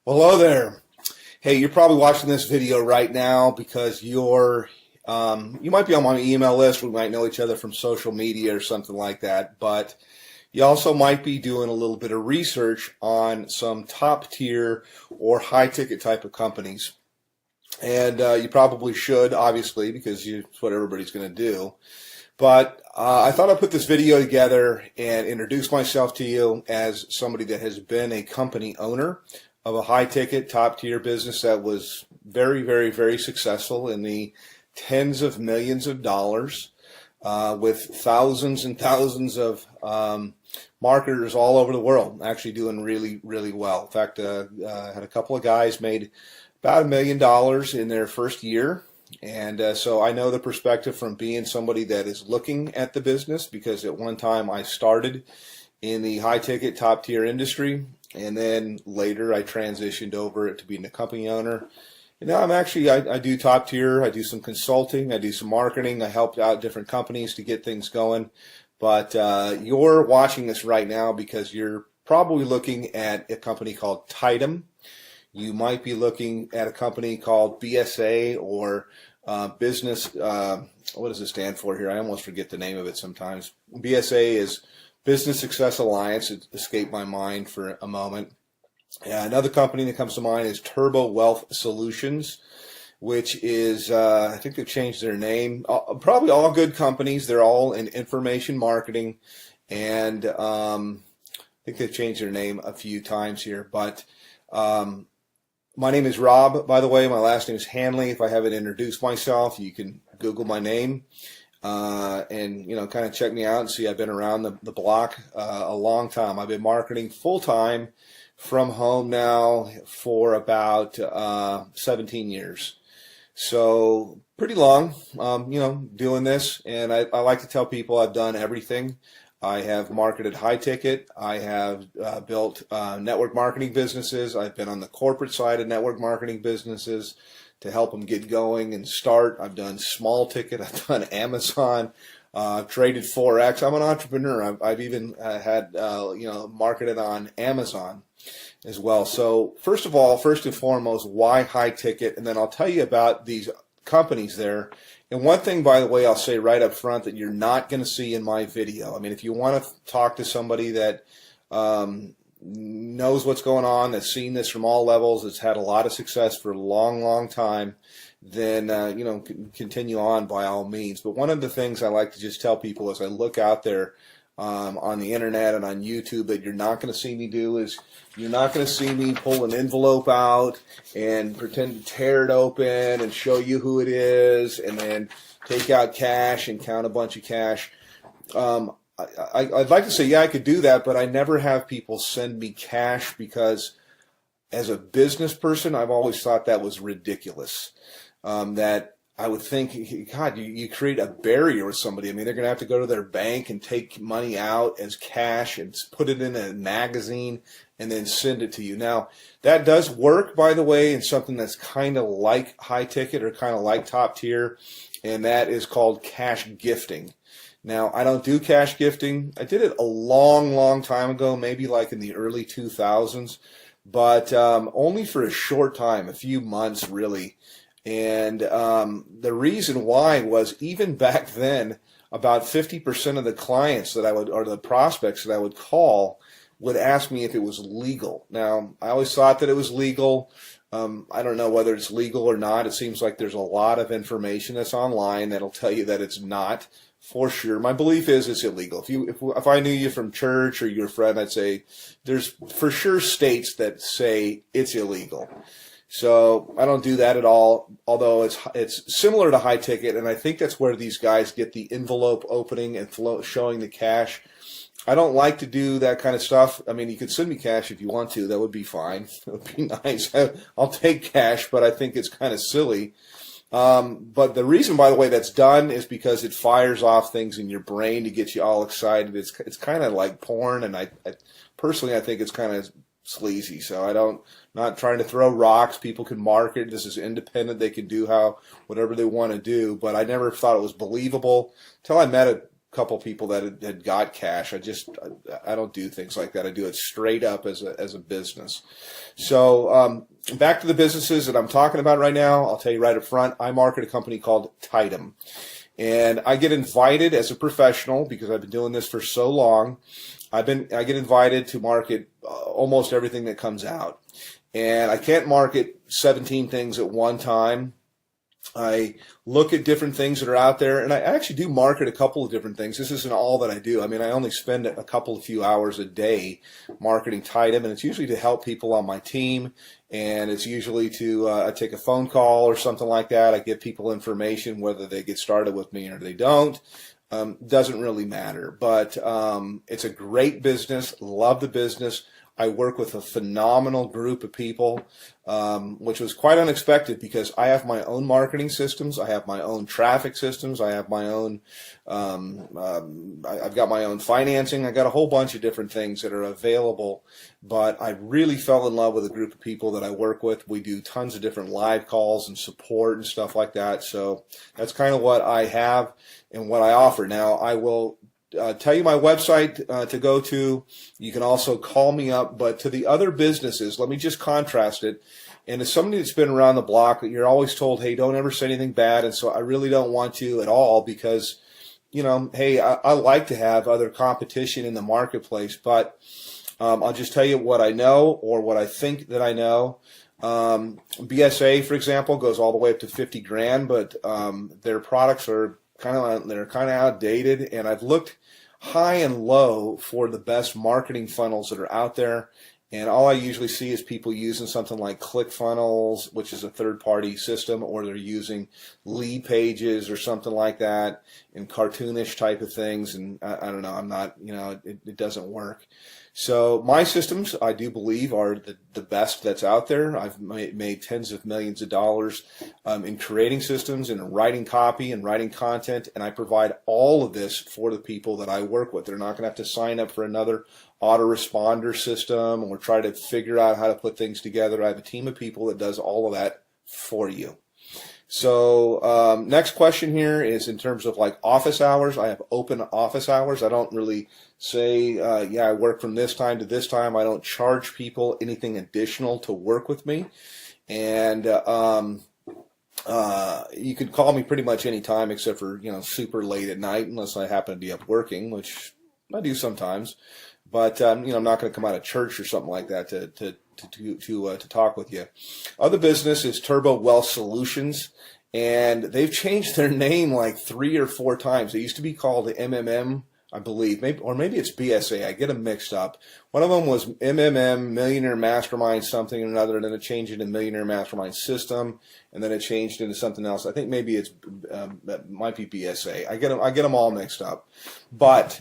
Hello there. Hey, you're probably watching this video right now because you might be on my email list. We might know each other from social media or something like that. But you also might be doing a little bit of research on some top tier or high ticket type of companies. And you probably should, obviously, because it's what everybody's going to do. But I thought I'd put this video together and introduce myself to you as somebody that has been a company owner of a high-ticket, top-tier business that was very, very, very successful in the tens of millions of dollars with thousands and thousands of marketers all over the world, actually doing really, really well. In fact, I had a couple of guys made about $1 million in their first year. And so I know the perspective from being somebody that is looking at the business, because at one time I started in the high-ticket, top-tier industry, and then later I transitioned over to being a company owner. And now I do top-tier, I do some consulting, I do some marketing, I helped out different companies to get things going. But you're watching this right now because you're probably looking at a company called Tidem. You might be looking at a company called BSA or business, what does it stand for here? I almost forget the name of it sometimes. BSA is Business Success Alliance. It escaped my mind for a moment. Another company that comes to mind is Turbo Wealth Solutions, which is, I think they've changed their name. Probably all good companies. They're all in information marketing. And I think they've changed their name a few times here. But my name is Rob, by the way. My last name is Hanley. If I haven't introduced myself, you can Google my name and kind of check me out and see I've been around the block a long time. I've been marketing full time from home now for about 17 years. So pretty long, doing this. And I like to tell people I've done everything. I have marketed high ticket. I have built network marketing businesses. I've been on the corporate side of network marketing businesses to help them get going and start. I've done small ticket. I've done Amazon. I've traded Forex. I'm an entrepreneur. I've even had marketed on Amazon as well. So first and foremost, why high ticket? And then I'll tell you about these companies there. And one thing, by the way, I'll say right up front that you're not going to see in my video. I mean, if you want to talk to somebody that knows what's going on, that's seen this from all levels, that's had a lot of success for a long, long time, then, continue on by all means. But one of the things I like to just tell people as I look out there on the internet and on YouTube that you're not going to see me do is you're not going to see me pull an envelope out and pretend to tear it open and show you who it is and then take out cash and count a bunch of cash. I'd like to say, yeah, I could do that, but I never have people send me cash because as a business person, I've always thought that was ridiculous. That I would think, God, you create a barrier with somebody. I mean, they're going to have to go to their bank and take money out as cash and put it in a magazine and then send it to you. Now, that does work, by the way, in something that's kind of like high ticket or kind of like top tier, and that is called cash gifting. Now, I don't do cash gifting. I did it a long, long time ago, maybe like in the early 2000s, but only for a short time, a few months really. And the reason why was even back then, about 50% of the clients that I would, or the prospects that I would call, would ask me if it was legal. Now, I always thought that it was legal. I don't know whether it's legal or not. It seems like there's a lot of information that's online that'll tell you that it's not for sure. My belief is it's illegal. If I knew you from church or you're a friend, I'd say there's for sure states that say it's illegal. So I don't do that at all, although it's similar to high ticket, and I think that's where these guys get the envelope opening and showing the cash. I don't like to do that kind of stuff. I mean, you could send me cash if you want to. That would be fine. It would be nice. I'll take cash, but I think it's kind of silly. But the reason, by the way, that's done is because it fires off things in your brain to get you all excited. It's kind of like porn, and I personally think it's kind of sleazy. So not trying to throw rocks. People can market. This is independent. They can do whatever they want to do. But I never thought it was believable until I met couple people that had got cash. I don't do things like that. I do it straight up as a business. So back to the businesses that I'm talking about right now. I'll tell you right up front, I market a company called Tidem. And I get invited as a professional, because I've been doing this for so long. I get invited to market almost everything that comes out. And I can't market 17 things at one time. I look at different things that are out there, and I actually do market a couple of different things. This isn't all that I do. I mean, I only spend a few hours a day marketing Tidem, and it's usually to help people on my team, and it's usually to I take a phone call or something like that. I give people information, whether they get started with me or they don't. Doesn't really matter, but it's a great business. Love the business. I work with a phenomenal group of people, which was quite unexpected, because I have my own marketing systems. I have my own traffic systems. I have my own, I've got my own financing. I got a whole bunch of different things that are available, but I really fell in love with a group of people that I work with. We do tons of different live calls and support and stuff like that. So that's kind of what I have and what I offer. Now, I will tell you my website to go to. You can also call me up. But to the other businesses, let me just contrast it. And as somebody that's been around the block, you're always told, hey, don't ever say anything bad. And so I really don't want to at all, because, you know, hey, I like to have other competition in the marketplace. But I'll just tell you what I know, or what I think that I know. BSA, for example, goes all the way up to 50 grand, but their products are kind of outdated, and I've looked high and low for the best marketing funnels that are out there, and all I usually see is people using something like ClickFunnels, which is a third-party system, or they're using Lead Pages or something like that, and cartoonish type of things, and I don't know, I'm not, you know, it doesn't work. So my systems, I do believe, are the best that's out there. I've made tens of millions of dollars in creating systems and writing copy and writing content, and I provide all of this for the people that I work with. They're not going to have to sign up for another autoresponder system or try to figure out how to put things together. I have a team of people that does all of that for you. So next question here is in terms of like office hours. I have open office hours. I don't really say, yeah, I work from this time to this time. I don't charge people anything additional to work with me. And you can call me pretty much any time except for, you know, super late at night, unless I happen to be up working, which I do sometimes. But, you know, I'm not going to come out of church or something like that to talk with you. Other business is Turbo Wealth Solutions, and they've changed their name like 3 or 4 times. They used to be called MMM, I believe, maybe it's BSA. I get them mixed up. One of them was MMM, Millionaire Mastermind something or another, and then it changed into Millionaire Mastermind System, and then it changed into something else. I think maybe it might be BSA. I get them all mixed up, but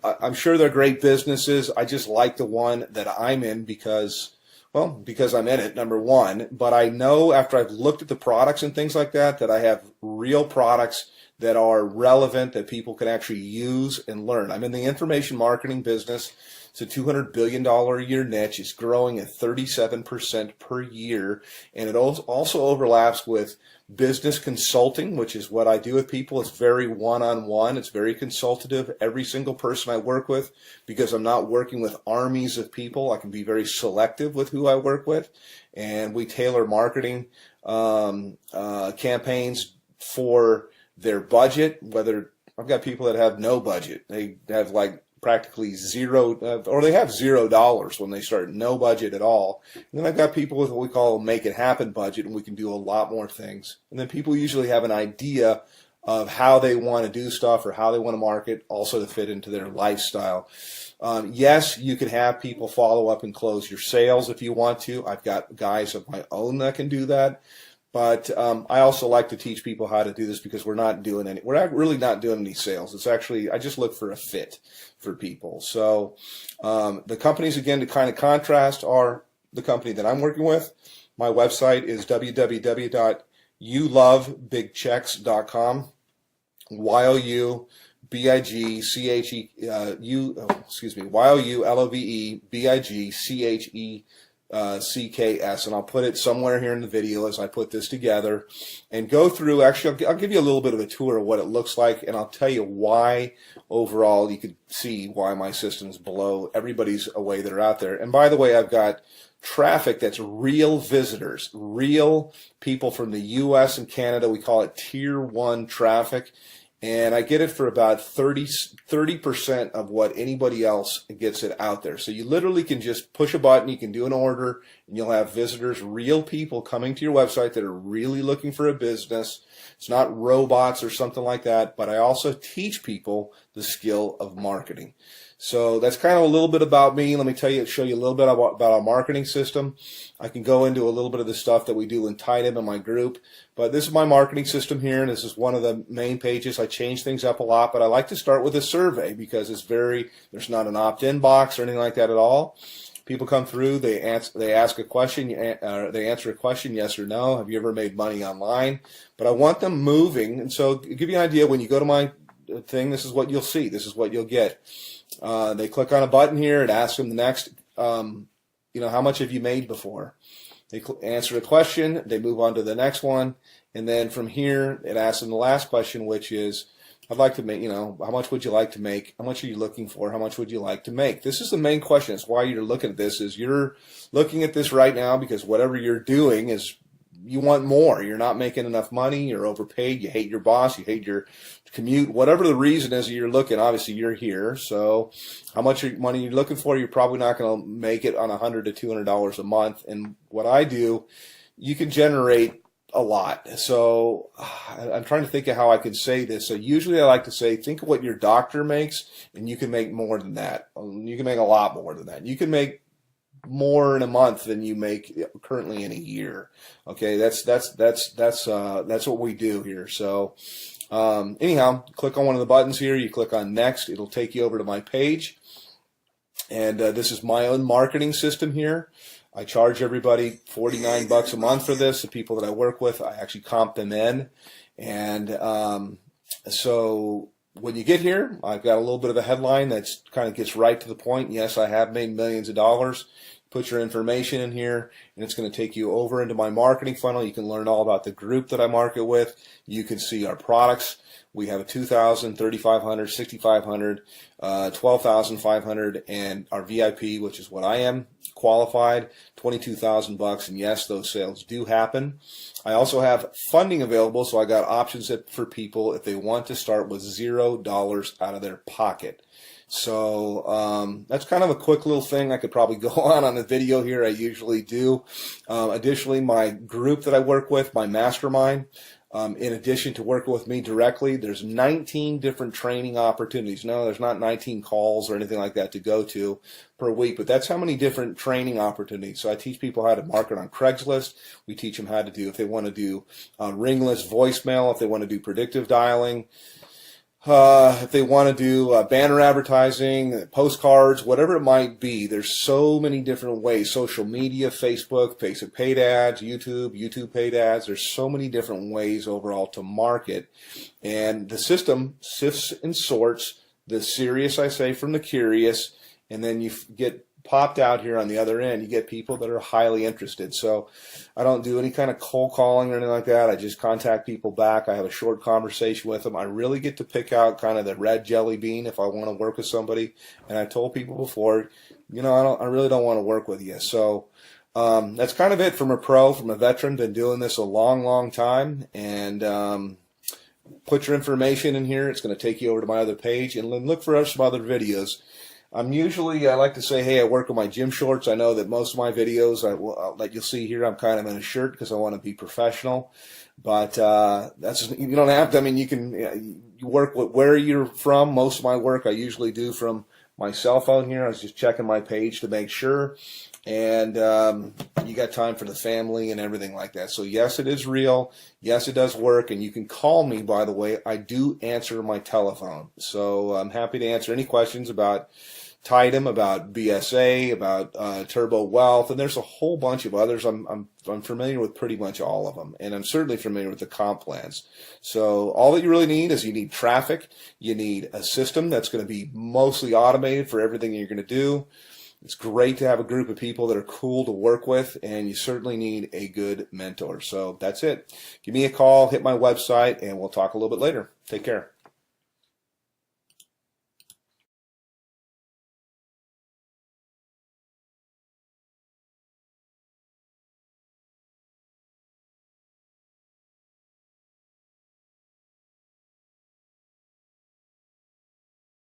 I'm sure they're great businesses. I just like the one that I'm in because I'm in it, number one. But I know after I've looked at the products and things like that, that I have real products that are relevant, that people can actually use and learn. I'm in the information marketing business. It's a $200 billion a year niche. It's growing at 37% per year. And it also overlaps with business consulting, which is what I do with people. It's very one-on-one. It's very consultative. Every single person I work with, because I'm not working with armies of people, I can be very selective with who I work with. And we tailor marketing campaigns for their budget. Whether I've got people that have no budget. They have like practically zero, or they have $0 when they start, no budget at all. And then I've got people with what we call a make it happen budget, and we can do a lot more things. And then people usually have an idea of how they want to do stuff or how they want to market, also to fit into their lifestyle. Yes, you can have people follow up and close your sales if you want to. I've got guys of my own that can do that. But I also like to teach people how to do this, because we're not really not doing any sales. It's actually, I just look for a fit for people. So the companies, again, to kind of contrast, are the company that I'm working with. My website is www.youlovebigchecks.com. YOULOVEBIGCHE CKS, and I'll put it somewhere here in the video as I put this together and go through. Actually, I'll give you a little bit of a tour of what it looks like, and I'll tell you why overall you could see why my system's below everybody's away that are out there. And by the way, I've got traffic that's real visitors, real people from the US and Canada. We call it tier 1 traffic. And I get it for about 30% of what anybody else gets it out there. So you literally can just push a button, you can do an order, and you'll have visitors, real people coming to your website that are really looking for a business. It's not robots or something like that, but I also teach people the skill of marketing. So that's kind of a little bit about me. Let me show you a little bit about our marketing system. I can go into a little bit of the stuff that we do in Tidem in my group, but this is my marketing system here, and this is one of the main pages. I change things up a lot, but I like to start with a survey because there's not an opt-in box or anything like that at all. People come through, they ask a question, they answer a question, yes or no. Have you ever made money online? But I want them moving, and so to give you an idea, when you go to my thing, this is what you'll see. This is what you'll get. They click on a button here. It asks them the next, how much have you made before? They answer a question. They move on to the next one. And then from here, it asks them the last question, which is, I'd like to make, how much would you like to make? How much are you looking for? How much would you like to make? This is the main question. It's why you're looking at this, is you're looking at this right now because whatever you're doing is you want more. You're not making enough money. You're overpaid. You hate your boss. You hate your commute. Whatever the reason is you're looking, obviously you're here. So how much money you're looking for, you're probably not going to make it on $100 to $200 a month. And what I do, you can generate a lot. So I'm trying to think of how I can say this. So usually I like to say, think of what your doctor makes, and you can make more than that. You can make a lot more than that. You can make more in a month than you make currently in a year. Okay, that's what we do here. So anyhow, click on one of the buttons here. You click on next. It'll take you over to my page. And this is my own marketing system here. I charge everybody $49 a month for this. The people that I work with, I actually comp them in. And so when you get here, I've got a little bit of a headline that's kind of gets right to the point. Yes, I have made millions of dollars. Put your information in here, and it's going to take you over into my marketing funnel. You can learn all about the group that I market with. You can see our products. We have a $2,000, $3,500, $6,500, $12,500, and our VIP, which is what I am, qualified, $22,000. And yes, those sales do happen. I also have funding available, so I got options for people if they want to start with $0 out of their pocket. So that's kind of a quick little thing. I could probably go on the video here. I usually do. Additionally, my group that I work with, my mastermind, in addition to working with me directly, there's 19 different training opportunities. No, there's not 19 calls or anything like that to go to per week, but that's how many different training opportunities. So I teach people how to market on Craigslist. We teach them how to do, if they want to do ringless voicemail, if they want to do predictive dialing, if they want to do banner advertising, postcards, whatever it might be. There's so many different ways. Social media, Facebook paid ads, YouTube paid ads. There's so many different ways overall to market. And the system sifts and sorts the serious, I say, from the curious, and then you get popped out here on the other end. You get people that are highly interested. So I don't do any kind of cold calling or anything like that. I just contact people back. I have a short conversation with them. I really get to pick out kind of the red jelly bean if I want to work with somebody. And I told people before, I really don't want to work with you. So that's kind of it from a veteran, been doing this a long, long time. And put your information in here. It's going to take you over to my other page, and then look for some other videos. I like to say, hey, I work with my gym shorts. I know that most of my videos that you'll see here, I'm kind of in a shirt because I want to be professional. But you don't have to. I mean, you work with where you're from. Most of my work I usually do from my cell phone here. I was just checking my page to make sure. And you got time for the family and everything like that. So yes, it is real. Yes, it does work. And you can call me, by the way. I do answer my telephone. So I'm happy to answer any questions about Tidem, about BSA, about Turbo Wealth, and there's a whole bunch of others. I'm familiar with pretty much all of them, and I'm certainly familiar with the comp plans. So all that you really need is you need traffic. You need a system that's going to be mostly automated for everything you're going to do. It's great to have a group of people that are cool to work with, and you certainly need a good mentor. So that's it. Give me a call, hit my website, and we'll talk a little bit later. Take care.